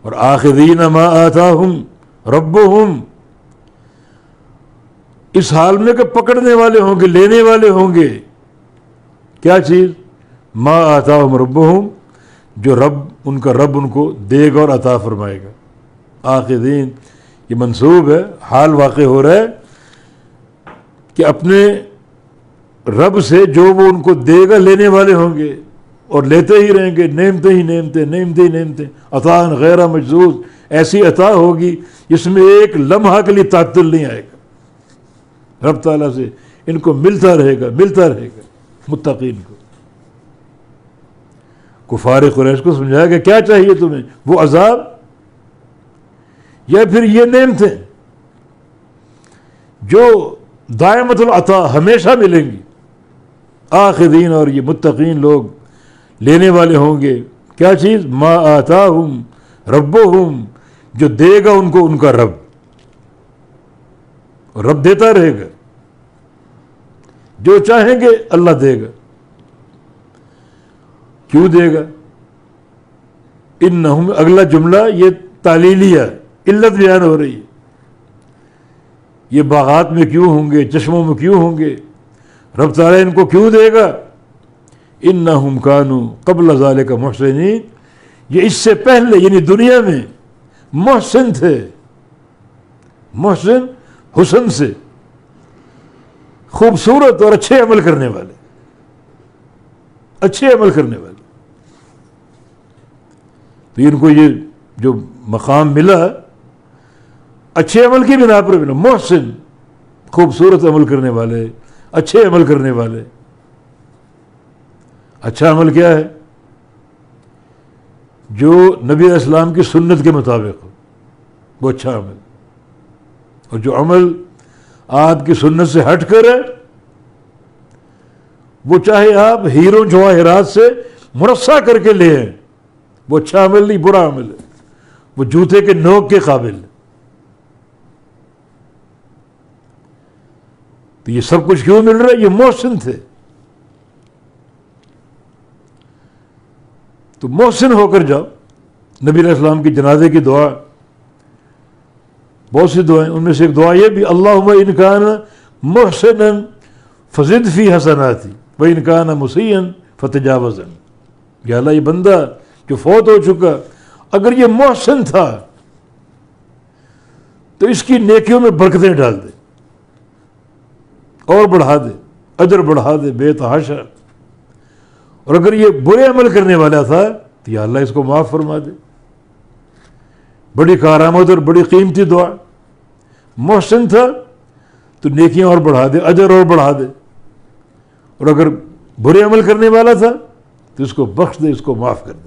اور آخذین ما آتاہم ربہم، اس حال میں کہ پکڑنے والے ہوں گے، لینے والے ہوں گے کیا چیز؟ ما آتاہم ربہم، جو ان کا رب ان کو دے گا اور عطا فرمائے گا. آخذین یہ منصوب ہے، حال واقع ہو رہا ہے کہ اپنے رب سے جو وہ ان کو دے گا لینے والے ہوں گے اور لیتے ہی رہیں گے، نعمتیں ہی نعمتیں، نعمتیں ہی نعمتیں، عطاء غیر مجذوذ، ایسی عطا ہوگی جس میں ایک لمحہ کے لیے تعطل نہیں آئے گا. رب تعالیٰ سے ان کو ملتا رہے گا، ملتا رہے گا. متقین کو، کفار قریش کو سمجھایا کہ کیا چاہیے تمہیں؟ وہ عذاب یا پھر یہ نعمتیں جو دائمۃ العطا ہمیشہ ملیں گی. آخذین، اور یہ متقین لوگ لینے والے ہوں گے کیا چیز؟ ما آتاہم ربہم، جو دے گا ان کو ان کا رب، اور رب دیتا رہے گا، جو چاہیں گے اللہ دے گا. کیوں دے گا؟ انہم، اگلا جملہ یہ تعلیلیہ علت بیان ہو رہی ہے. یہ باغات میں کیوں ہوں گے، چشموں میں کیوں ہوں گے، رب تعالیٰ ان کو کیوں دے گا؟ انہم کانوا قبل ذالک محسنین، یہ اس سے پہلے یعنی دنیا میں محسن تھے. محسن حسن سے، خوبصورت اور اچھے عمل کرنے والے، اچھے عمل کرنے والے. تو ان کو یہ جو مقام ملا اچھے عمل کی بنا پر ملا. محسن، خوبصورت عمل کرنے والے، اچھے عمل کرنے والے. اچھا عمل کیا ہے؟ جو نبی علیہ السلام کی سنت کے مطابق ہو، وہ اچھا عمل. اور جو عمل آپ کی سنت سے ہٹ کر ہے، وہ چاہے آپ ہیروں جواہرات سے مرصع کر کے لے آئیں، وہ اچھا عمل نہیں، برا عمل ہے، وہ جوتے کے نوک کے قابل ہے. تو یہ سب کچھ کیوں مل رہا ہے؟ یہ محسن تھے. تو محسن ہو کر جاؤ. نبی علیہ السلام کی جنازے کی دعا، بہت سی دعائیں، ان میں سے ایک دعا یہ بھی، اللہم ان کان محسنا فزد فی حسناتی وان کان مسیئا فتجاوز عنہ. یا اللہ، یہ بندہ جو فوت ہو چکا اگر یہ محسن تھا تو اس کی نیکیوں میں برکتیں ڈال دے اور بڑھا دے، اجر بڑھا دے بے تحاشا. اور اگر یہ برے عمل کرنے والا تھا تو یا اللہ اس کو معاف فرما دے. بڑی کارآمد اور بڑی قیمتی دعا. محسن تھا تو نیکیاں اور بڑھا دے، اجر اور بڑھا دے. اور اگر برے عمل کرنے والا تھا تو اس کو بخش دے، اس کو معاف کر دے.